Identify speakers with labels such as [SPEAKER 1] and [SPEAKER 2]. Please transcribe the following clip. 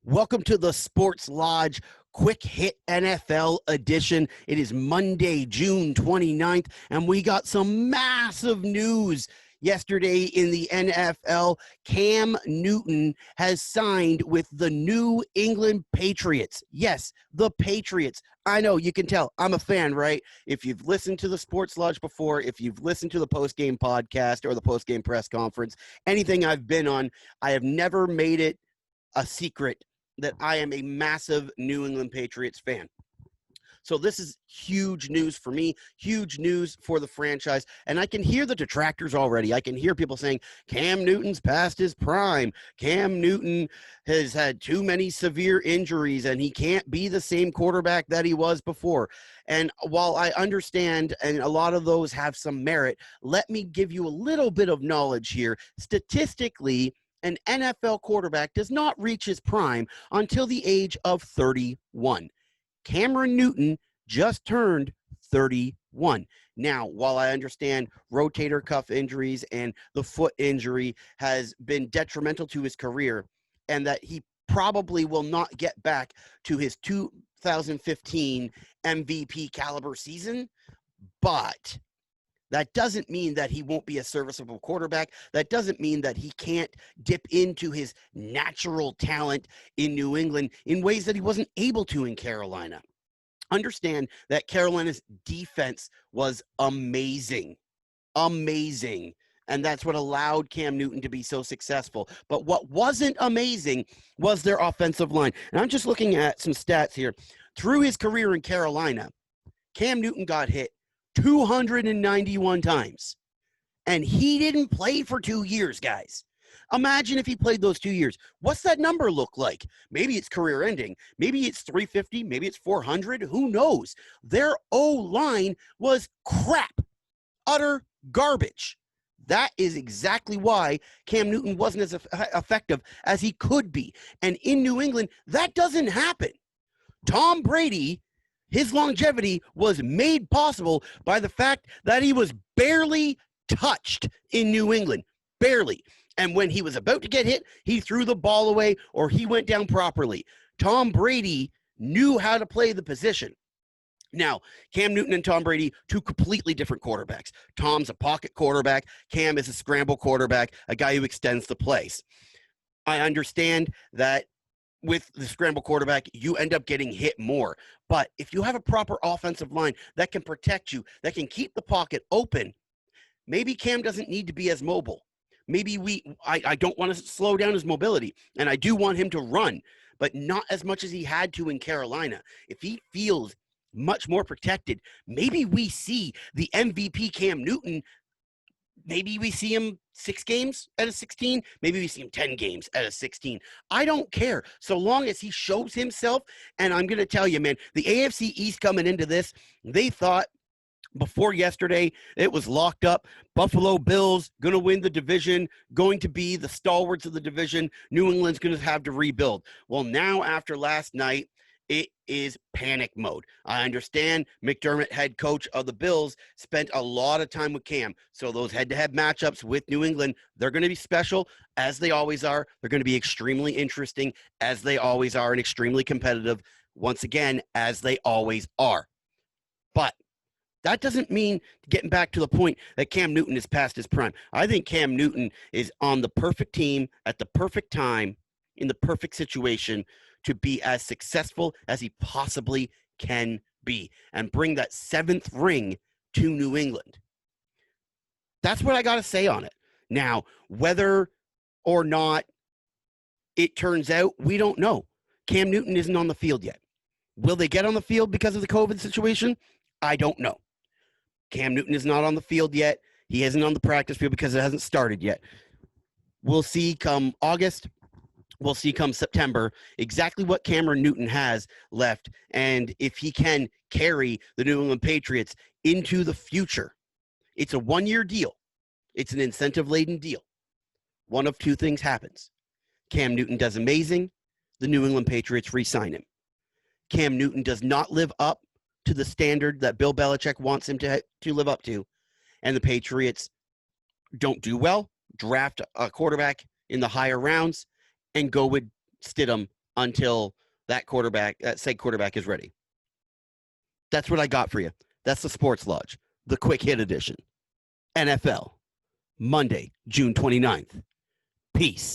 [SPEAKER 1] Welcome to the Sports Lodge Quick Hit NFL edition. It is Monday, June 29th, and we got some massive news yesterday in the NFL. Cam Newton has signed with the New England Patriots. Yes, the Patriots. I know, you can tell I'm a fan, right? If you've listened to the Sports Lodge before, if you've listened to the post-game podcast or the post-game press conference, anything I've been on, I have never made it a secret that I am a massive New England Patriots fan. So this is huge news for me, huge news for the franchise. And I can hear the detractors already. I can hear people saying, Cam Newton's past his prime. Cam Newton has had too many severe injuries and he can't be the same quarterback that he was before. And while I understand, and a lot of those have some merit, let me give you a little bit of knowledge here. Statistically, an NFL quarterback does not reach his prime until the age of 31. Cameron Newton just turned 31. Now, while I understand rotator cuff injuries and the foot injury has been detrimental to his career, and that he probably will not get back to his 2015 MVP caliber season, but that doesn't mean that he won't be a serviceable quarterback. That doesn't mean that he can't dip into his natural talent in New England in ways that he wasn't able to in Carolina. Understand that Carolina's defense was amazing. Amazing. And that's what allowed Cam Newton to be so successful. But what wasn't amazing was their offensive line. And I'm just looking at some stats here. Through his career in Carolina, Cam Newton got hit 291 times. And he didn't play for 2 years, guys. Imagine if he played those 2 years. What's that number look like? Maybe it's career ending. Maybe it's 350. Maybe it's 400. Who knows? Their O-line was crap. Utter garbage. That is exactly why Cam Newton wasn't as effective as he could be. And in New England, that doesn't happen. Tom Brady, his longevity was made possible by the fact that he was barely touched in New England. Barely. And when he was about to get hit, he threw the ball away or he went down properly. Tom Brady knew how to play the position. Now, Cam Newton and Tom Brady, two completely different quarterbacks. Tom's a pocket quarterback. Cam is a scramble quarterback, a guy who extends the plays. I understand that with the scramble quarterback, you end up getting hit more. But if you have a proper offensive line that can protect you, that can keep the pocket open, maybe Cam doesn't need to be as mobile. Maybe I don't want to slow down his mobility, and I do want him to run, but not as much as he had to in Carolina. If he feels much more protected, maybe we see the MVP Cam Newton. Maybe we see him 6 games out of 16. Maybe we see him 10 games out of 16. I don't care. So long as he shows himself. And I'm going to tell you, man, the AFC East coming into this, they thought before yesterday it was locked up. Buffalo Bills going to win the division, going to be the stalwarts of the division. New England's going to have to rebuild. Well, now after last night, it is panic mode. I understand McDermott, head coach of the Bills, spent a lot of time with Cam. So those head-to-head matchups with New England, they're going to be special, as they always are. They're going to be extremely interesting, as they always are, and extremely competitive, once again, as they always are. But that doesn't mean getting back to the point that Cam Newton is past his prime. I think Cam Newton is on the perfect team at the perfect time in the perfect situation to be as successful as he possibly can be and bring that 7th ring to New England. That's what I got to say on it. Now, whether or not it turns out, we don't know. Cam Newton isn't on the field yet. Will they get on the field because of the COVID situation? I don't know. Cam Newton is not on the field yet. He isn't on the practice field because it hasn't started yet. We'll see come August. We'll see come September exactly what Cameron Newton has left and if he can carry the New England Patriots into the future. It's a 1-year deal. It's an incentive-laden deal. One of two things happens. Cam Newton does amazing. The New England Patriots re-sign him. Cam Newton does not live up to the standard that Bill Belichick wants him to live up to, and the Patriots don't do well, draft a quarterback in the higher rounds, and go with Stidham until that said quarterback is ready. That's what I got for you. That's the Sports Lodge, the quick hit edition. NFL, Monday, June 29th. Peace.